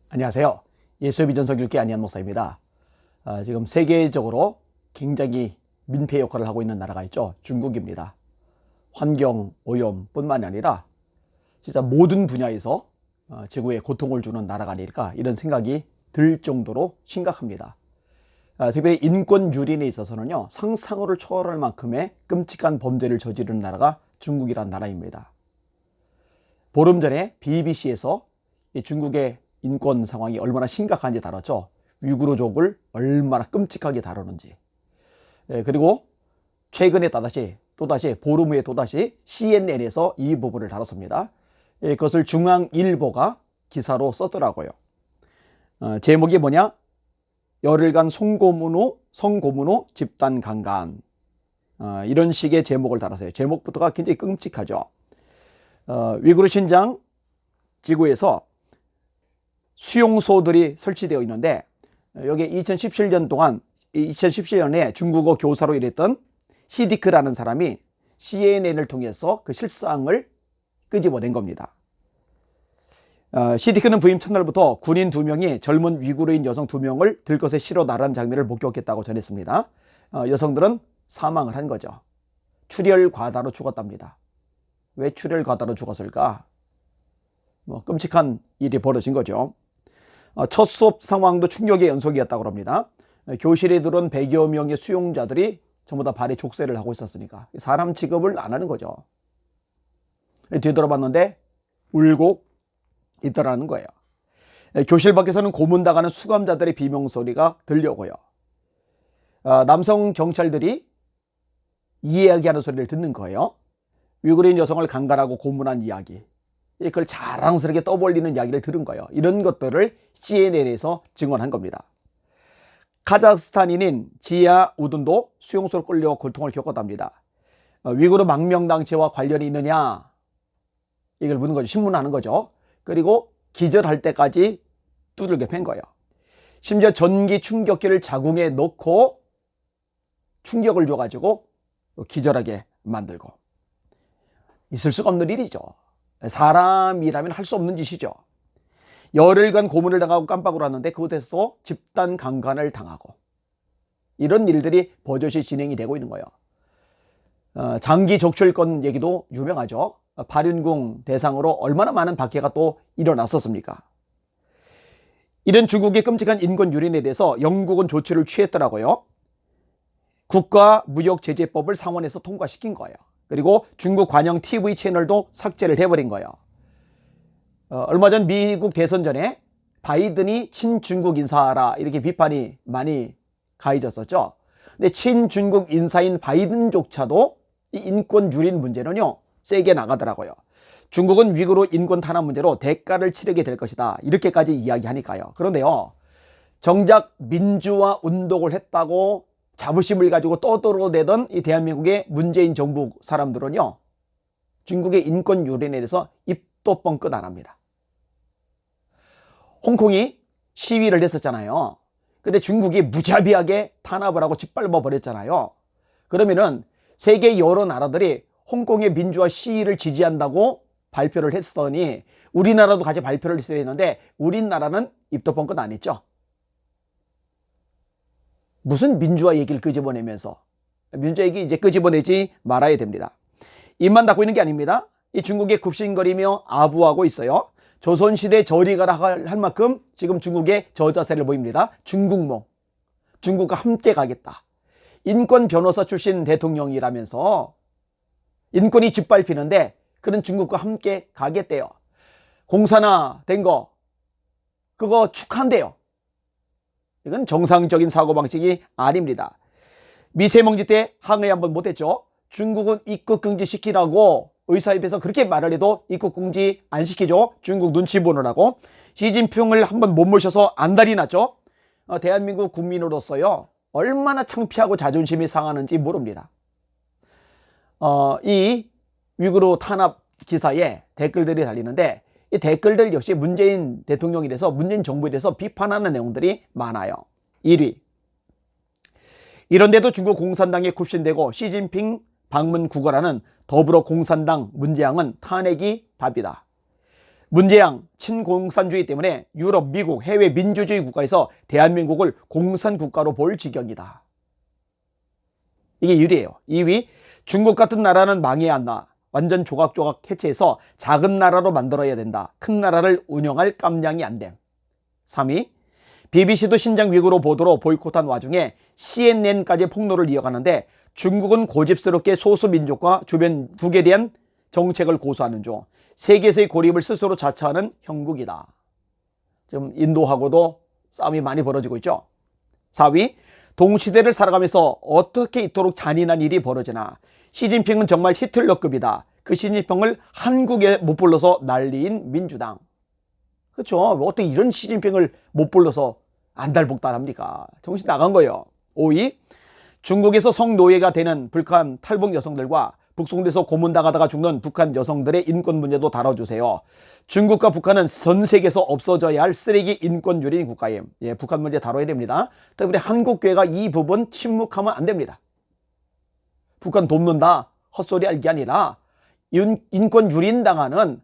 안녕하세요. 예수비전설 읽기 안희한 목사입니다. 지금 세계적으로 굉장히 민폐 역할을 하고 있는 나라가 있죠. 중국입니다. 환경 오염뿐만이 아니라 진짜 모든 분야에서 지구에 고통을 주는 나라가 아닐까 이런 생각이 들 정도로 심각합니다. 특별히 인권 유린에 있어서는요, 상상을 초월할 만큼의 끔찍한 범죄를 저지르는 나라가 중국이란 나라입니다. 보름 전에 BBC에서 중국의 인권 상황이 얼마나 심각한지 다뤘죠. 위구르족을 얼마나 끔찍하게 다루는지. 그리고 최근에 또다시 보름 후에 또다시 CNN에서 이 부분을 다뤘습니다. 그것을 중앙일보가 기사로 썼더라고요. 제목이 뭐냐? 열흘간 성고문 후 집단 강간. 이런 식의 제목을 달았어요. 제목부터가 굉장히 끔찍하죠. 위구르 신장 지구에서 수용소들이 설치되어 있는데, 여기 2017년에 중국어 교사로 일했던 시디크라는 사람이 CNN을 통해서 그 실상을 끄집어낸 겁니다. 시디크는 부임 첫날부터 군인 2명이 젊은 위구르인 여성 2명을 들것에 실어 나르는 장면을 목격했다고 전했습니다. 여성들은 사망을 한 거죠. 출혈 과다로 죽었답니다. 왜 출혈 과다로 죽었을까? 끔찍한 일이 벌어진 거죠. 첫 수업 상황도 충격의 연속이었다고 합니다. 교실에 들어온 100여 명의 수용자들이 전부 다 발에 족쇄를 하고 있었으니까 사람 취급을 안 하는 거죠. 뒤돌아봤는데 울고 있더라는 거예요. 교실 밖에서는 고문당하는 수감자들의 비명소리가 들려오고요. 남성 경찰들이 이야기하는 소리를 듣는 거예요. 위구르인 여성을 강간하고 고문한 이야기, 그걸 자랑스럽게 떠벌리는 이야기를 들은 거예요. 이런 것들을 CNN에서 증언한 겁니다. 카자흐스탄인인 지야 우든도 수용소로 끌려 고통을 겪었답니다. 위구르 망명당체와 관련이 있느냐, 이걸 묻는 거죠. 신문하는 거죠. 그리고 기절할 때까지 두들겨 팬 거예요. 심지어 전기 충격기를 자궁에 넣고 충격을 줘가지고 기절하게 만들고. 있을 수가 없는 일이죠. 사람이라면 할 수 없는 짓이죠. 열흘간 고문을 당하고 깜빡을 하는데 그곳에서 집단 강간을 당하고, 이런 일들이 버젓이 진행이 되고 있는 거예요. 장기 적출권 얘기도 유명하죠. 발윤궁 대상으로 얼마나 많은 박해가 또 일어났었습니까? 이런 중국의 끔찍한 인권 유린에 대해서 영국은 조치를 취했더라고요. 국가무역제재법을 상원에서 통과시킨 거예요. 그리고 중국 관영 TV 채널도 삭제를 해버린 거예요. 얼마 전 미국 대선 전에 바이든이 친중국 인사라 이렇게 비판이 많이 가해졌었죠. 근데 친중국 인사인 바이든조차도 이 인권 유린 문제는요, 세게 나가더라고요. 중국은 위구르 인권 탄압 문제로 대가를 치르게 될 것이다, 이렇게까지 이야기하니까요. 그런데요, 정작 민주화 운동을 했다고 자부심을 가지고 떠들어대던 이 대한민국의 문재인 정부 사람들은요, 중국의 인권 유린에 대해서 입도 뻥끗 안 합니다. 홍콩이 시위를 했었잖아요. 근데 중국이 무자비하게 탄압을 하고 짓밟아 버렸잖아요. 그러면은 세계 여러 나라들이 홍콩의 민주화 시위를 지지한다고 발표를 했으니 우리나라도 같이 발표를 했어야 했는데 우리나라는 입도 뻥끗 안 했죠. 무슨 민주화 얘기를 끄집어내면서, 민주화 얘기 이제 끄집어내지 말아야 됩니다. 입만 닫고 있는 게 아닙니다. 이 중국에 굽신거리며 아부하고 있어요. 조선시대 저리 가라 할 만큼 지금 중국의 저자세를 보입니다. 중국몽, 중국과 함께 가겠다. 인권 변호사 출신 대통령이라면서 인권이 짓밟히는데 그런 중국과 함께 가겠대요. 공산화 된 거 그거 축하한대요. 이건 정상적인 사고방식이 아닙니다. 미세먼지 때 항의 한번 못했죠. 중국은 입국 금지 시키라고 의사협회에서 그렇게 말을 해도 입국 금지 안 시키죠. 중국 눈치 보느라고. 시진핑을 한번 못 모셔서 안달이 났죠. 대한민국 국민으로서요, 얼마나 창피하고 자존심이 상하는지 모릅니다. 이 위구르 탄압 기사에 댓글들이 달리는데 이 댓글들 역시 문재인 대통령에 대해서, 문재인 정부에 대해서 비판하는 내용들이 많아요. 1위, 이런데도 중국 공산당에 굽신대고 시진핑 방문 구걸하는 더불어 공산당 문재양은 탄핵이 답이다. 문재양 친공산주의 때문에 유럽, 미국, 해외 민주주의 국가에서 대한민국을 공산국가로 볼 지경이다. 이게 1위예요. 2위, 중국 같은 나라는 망해야 한다. 완전 조각조각 해체해서 작은 나라로 만들어야 된다. 큰 나라를 운영할 깜냥이 안 됨. 3위, BBC도 신장 위구르 보도로 보이콧한 와중에 CNN까지 폭로를 이어가는데 중국은 고집스럽게 소수민족과 주변국에 대한 정책을 고수하는 중 세계에서의 고립을 스스로 자처하는 형국이다. 지금 인도하고도 싸움이 많이 벌어지고 있죠. 4위, 동시대를 살아가면서 어떻게 이토록 잔인한 일이 벌어지나. 시진핑은 정말 히틀러급이다. 그 시진핑을 한국에 못 불러서 난리인 민주당. 그렇죠. 어떻게 이런 시진핑을 못 불러서 안달복달합니까? 정신 나간 거예요. 5위, 중국에서 성노예가 되는 북한 탈북 여성들과 북송돼서 고문당하다가 죽는 북한 여성들의 인권 문제도 다뤄주세요. 중국과 북한은 전 세계에서 없어져야 할 쓰레기 인권주의인 국가예요. 예, 북한 문제 다뤄야 됩니다. 때문에 한국교회가 이 부분 침묵하면 안 됩니다. 북한 돕는다 헛소리 할 게 아니라 인권 유린당하는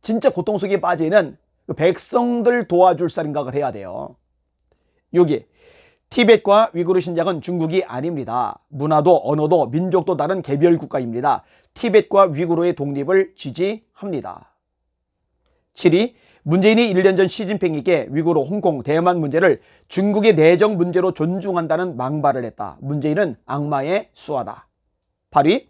진짜 고통 속에 빠지는 그 백성들 도와줄 생각을 해야 돼요. 6위, 티벳과 위구르 신장은 중국이 아닙니다. 문화도 언어도 민족도 다른 개별 국가입니다. 티벳과 위구르의 독립을 지지합니다. 7위, 문재인이 1년 전 시진핑에게 위구르, 홍콩, 대만 문제를 중국의 내정 문제로 존중한다는 망발을 했다. 문재인은 악마의 수하다. 8위,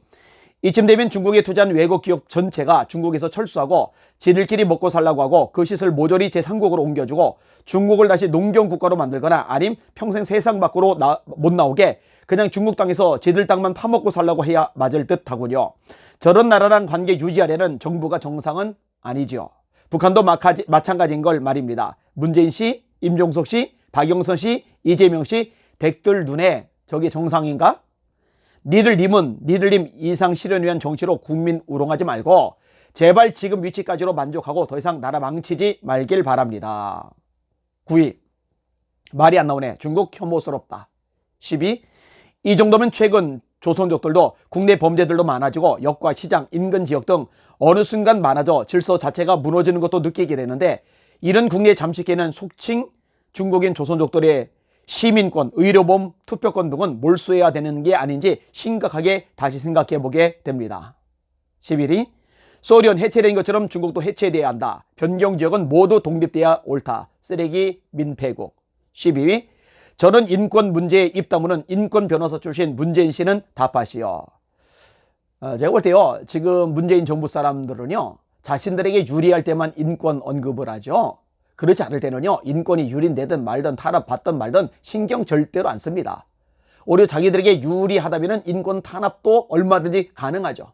이쯤 되면 중국에 투자한 외국 기업 전체가 중국에서 철수하고 지들끼리 먹고 살라고 하고 그 시설 모조리 제3국으로 옮겨주고 중국을 다시 농경국가로 만들거나 아님 평생 세상 밖으로 못 나오게 그냥 중국 땅에서 지들 땅만 파먹고 살라고 해야 맞을 듯 하군요. 저런 나라랑 관계 유지하려는 정부가 정상은 아니죠. 북한도 마찬가지인 걸 말입니다. 문재인 씨, 임종석 씨, 박영선 씨, 이재명 씨 백들 눈에 저게 정상인가? 니들님 이상 실현을 위한 정치로 국민 우롱하지 말고 제발 지금 위치까지로 만족하고 더 이상 나라 망치지 말길 바랍니다. 9위, 말이 안 나오네. 중국 혐오스럽다. 10위, 이 정도면 최근 조선족들도 국내 범죄들도 많아지고 역과 시장, 인근 지역 등 어느 순간 많아져 질서 자체가 무너지는 것도 느끼게 되는데 이런 국내 잠식기는 속칭 중국인 조선족들의 시민권, 의료보험, 투표권 등은 몰수해야 되는 게 아닌지 심각하게 다시 생각해 보게 됩니다. 11위, 소련 해체된 것처럼 중국도 해체돼야 한다. 변경지역은 모두 독립돼야 옳다. 쓰레기 민폐국. 12위, 저는 인권 문제에 입 다무는 인권 변호사 출신 문재인 씨는 답하시오. 제가 볼 때요, 지금 문재인 정부 사람들은요, 자신들에게 유리할 때만 인권 언급을 하죠. 그렇지 않을 때는요, 인권이 유린되든 말든 탄압받든 말든 신경 절대로 안 씁니다. 오히려 자기들에게 유리하다면 인권 탄압도 얼마든지 가능하죠.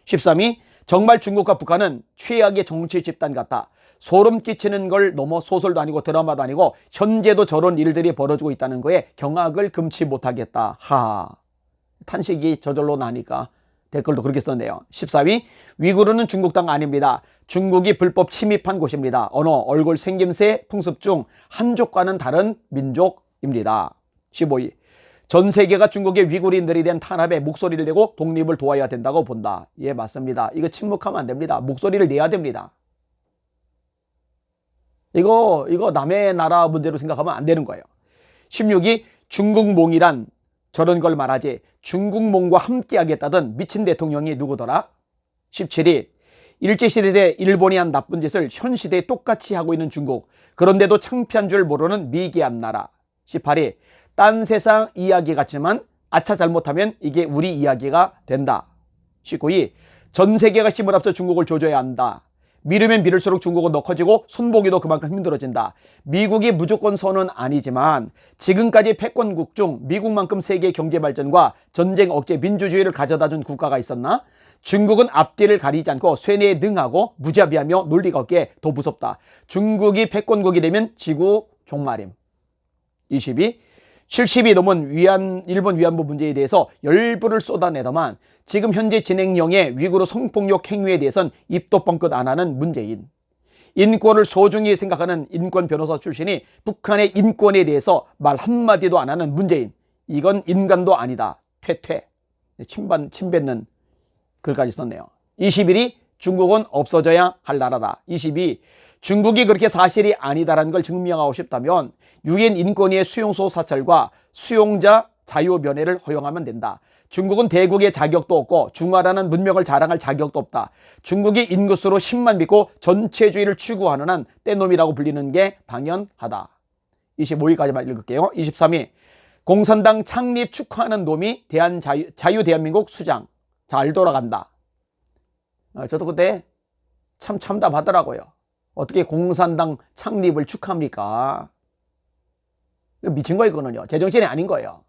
13위, 정말 중국과 북한은 최악의 정치 집단 같다. 소름 끼치는 걸 넘어 소설도 아니고 드라마도 아니고 현재도 저런 일들이 벌어지고 있다는 거에 경악을 금치 못하겠다. 탄식이 저절로 나니까 댓글도 그렇게 썼네요. 14위, 위구르는 중국 땅 아닙니다. 중국이 불법 침입한 곳입니다. 언어, 얼굴, 생김새, 풍습 중 한족과는 다른 민족입니다. 15위, 전 세계가 중국의 위구르인들에 대한 탄압에 목소리를 내고 독립을 도와야 된다고 본다. 예, 맞습니다. 이거 침묵하면 안 됩니다. 목소리를 내야 됩니다. 이거 남의 나라 문제로 생각하면 안 되는 거예요. 16위, 중국몽이란 저런 걸 말하지 중국몽과 함께 하겠다던 미친 대통령이 누구더라? 17위, 일제시대에 일본이 한 나쁜 짓을 현 시대에 똑같이 하고 있는 중국. 그런데도 창피한 줄 모르는 미개한 나라. 18위, 딴 세상 이야기 같지만 아차 잘못하면 이게 우리 이야기가 된다. 19위, 전 세계가 힘을 합쳐 중국을 조져야 한다. 미루면 미룰수록 중국은 더 커지고 손보기도 그만큼 힘들어진다. 미국이 무조건 선은 아니지만 지금까지 패권국 중 미국만큼 세계 경제 발전과 전쟁 억제 민주주의를 가져다준 국가가 있었나? 중국은 앞뒤를 가리지 않고 쇠뇌에 능하고 무자비하며 논리가 없기에 더 무섭다. 중국이 패권국이 되면 지구 종말임. 20위, 70이 넘은 일본 위안부 문제에 대해서 열불을 쏟아내더만 지금 현재 진행형의 위구르 성폭력 행위에 대해선 입도 뻥끗 안 하는 문재인. 인권을 소중히 생각하는 인권 변호사 출신이 북한의 인권에 대해서 말 한마디도 안 하는 문재인. 이건 인간도 아니다. 퇴퇴. 침 뱉는 글까지 썼네요. 21위, 중국은 없어져야 할 나라다. 22. 중국이 그렇게 사실이 아니다라는 걸 증명하고 싶다면 유엔 인권위의 수용소 사찰과 수용자 자유 면회를 허용하면 된다. 중국은 대국의 자격도 없고 중화라는 문명을 자랑할 자격도 없다. 중국이 인구수로 10만 믿고 전체주의를 추구하는 한 떼놈이라고 불리는 게 당연하다. 25위까지만 읽을게요. 23위. 공산당 창립 축하하는 놈이 자유대한민국 수장. 잘 돌아간다. 저도 그때 참 참담하더라고요. 어떻게 공산당 창립을 축하합니까? 미친 거예요, 그거는요. 제정신이 아닌 거예요.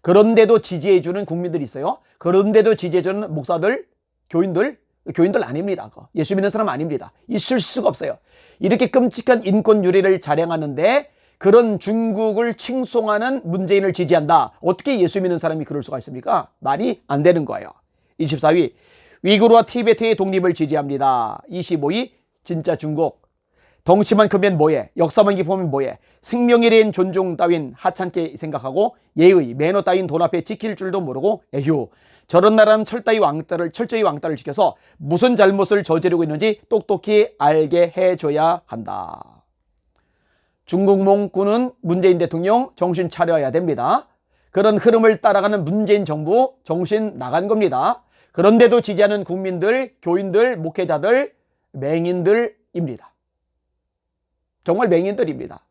그런데도 지지해주는 국민들이 있어요. 그런데도 지지해주는 목사들, 교인들 아닙니다. 예수 믿는 사람 아닙니다. 있을 수가 없어요. 이렇게 끔찍한 인권 유례를 자랑하는데 그런 중국을 칭송하는 문재인을 지지한다. 어떻게 예수 믿는 사람이 그럴 수가 있습니까? 말이 안 되는 거예요. 24위. 위구르와 티베트의 독립을 지지합니다. 25위. 진짜 중국. 덩치만 크면 뭐해? 역사만 깊으면 뭐해? 생명에 대한 존중 따윈 하찮게 생각하고 예의, 매너 따윈 돈 앞에 지킬 줄도 모르고 에휴. 저런 나라는 철저히 왕따를 지켜서 무슨 잘못을 저지르고 있는지 똑똑히 알게 해줘야 한다. 중국몽꾸는 문재인 대통령 정신 차려야 됩니다. 그런 흐름을 따라가는 문재인 정부 정신 나간 겁니다. 그런데도 지지하는 국민들, 교인들, 목회자들, 맹인들입니다. 정말 맹인들입니다.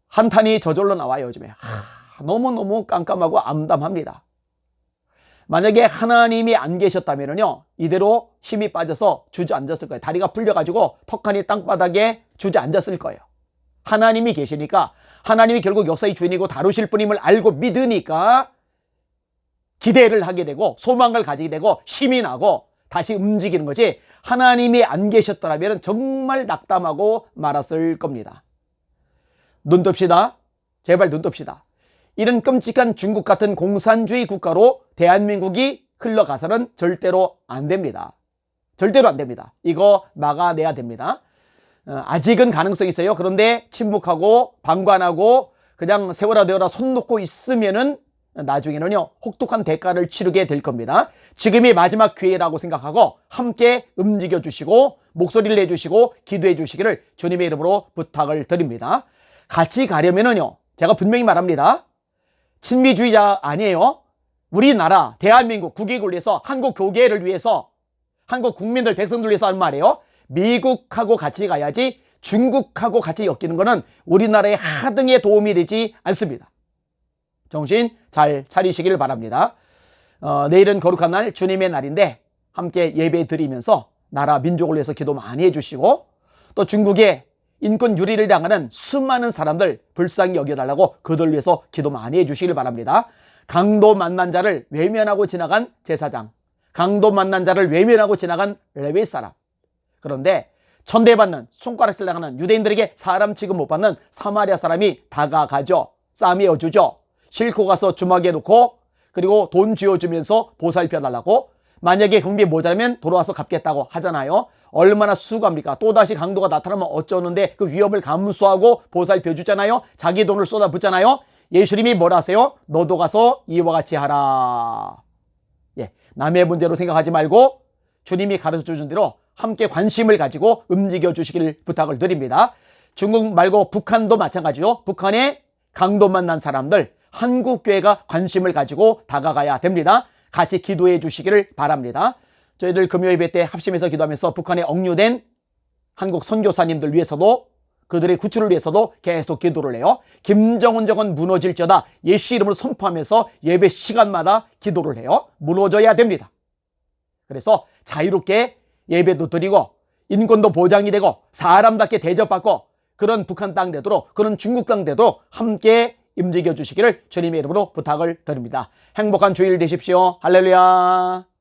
한탄이 저절로 나와요, 요즘에. 너무너무 깜깜하고 암담합니다. 만약에 하나님이 안 계셨다면요, 이대로 힘이 빠져서 주저앉았을 거예요. 다리가 풀려가지고 턱하니 땅바닥에 주저앉았을 거예요. 하나님이 계시니까, 하나님이 결국 역사의 주인이고 다루실 분임을 알고 믿으니까 기대를 하게 되고 소망을 가지게 되고 힘이 나고 다시 움직이는 거지, 하나님이 안 계셨더라면 정말 낙담하고 말았을 겁니다. 눈 뜹시다. 제발 눈 뜹시다. 이런 끔찍한 중국 같은 공산주의 국가로 대한민국이 흘러가서는 절대로 안 됩니다. 절대로 안 됩니다. 이거 막아내야 됩니다. 아직은 가능성이 있어요. 그런데 침묵하고 방관하고 그냥 세워라 되어라 손 놓고 있으면은 나중에는요, 혹독한 대가를 치르게 될 겁니다. 지금이 마지막 기회라고 생각하고 함께 움직여 주시고 목소리를 내주시고 기도해 주시기를 주님의 이름으로 부탁을 드립니다. 같이 가려면은요, 제가 분명히 말합니다. 친미주의자 아니에요. 우리나라 대한민국 국익을 위해서, 한국 교계를 위해서, 한국 국민들 백성들 위해서 하는 말이에요. 미국하고 같이 가야지 중국하고 같이 엮이는 것은 우리나라의 하등에 도움이 되지 않습니다. 정신 잘 차리시길 바랍니다. 내일은 거룩한 날, 주님의 날인데 함께 예배 드리면서 나라 민족을 위해서 기도 많이 해주시고, 또 중국의 인권 유리를 당하는 수많은 사람들 불쌍히 여겨달라고 그들 위해서 기도 많이 해주시길 바랍니다. 강도 만난 자를 외면하고 지나간 제사장, 강도 만난 자를 외면하고 지나간 레위 사람, 그런데 천대받는 손가락질 당하는 유대인들에게 사람 취급 못 받는 사마리아 사람이 다가가죠. 싸매어주죠. 싣고 가서 주막에 놓고 그리고 돈 쥐어주면서 보살펴달라고, 만약에 경비 모자라면 돌아와서 갚겠다고 하잖아요. 얼마나 수고합니까? 또다시 강도가 나타나면 어쩌는데 그 위협을 감수하고 보살펴주잖아요. 자기 돈을 쏟아붓잖아요. 예수님이 뭐라 하세요? 너도 가서 이와 같이 하라. 남의 문제로 생각하지 말고 주님이 가르쳐주신 대로 함께 관심을 가지고 움직여 주시길 부탁을 드립니다. 중국 말고 북한도 마찬가지요. 북한에 강도 만난 사람들, 한국교회가 관심을 가지고 다가가야 됩니다. 같이 기도해 주시기를 바랍니다. 저희들 금요 예배 때 합심해서 기도하면서 북한에 억류된 한국 선교사님들 위해서도, 그들의 구출을 위해서도 계속 기도를 해요. 김정은 정은 무너질지어다 예수 이름으로 선포하면서 예배 시간마다 기도를 해요. 무너져야 됩니다. 그래서 자유롭게 예배도 드리고 인권도 보장이 되고 사람답게 대접받고 그런 북한 땅 되도록, 그런 중국 땅 되도록 함께 움직여 주시기를 주님의 이름으로 부탁을 드립니다. 행복한 주일 되십시오. 할렐루야.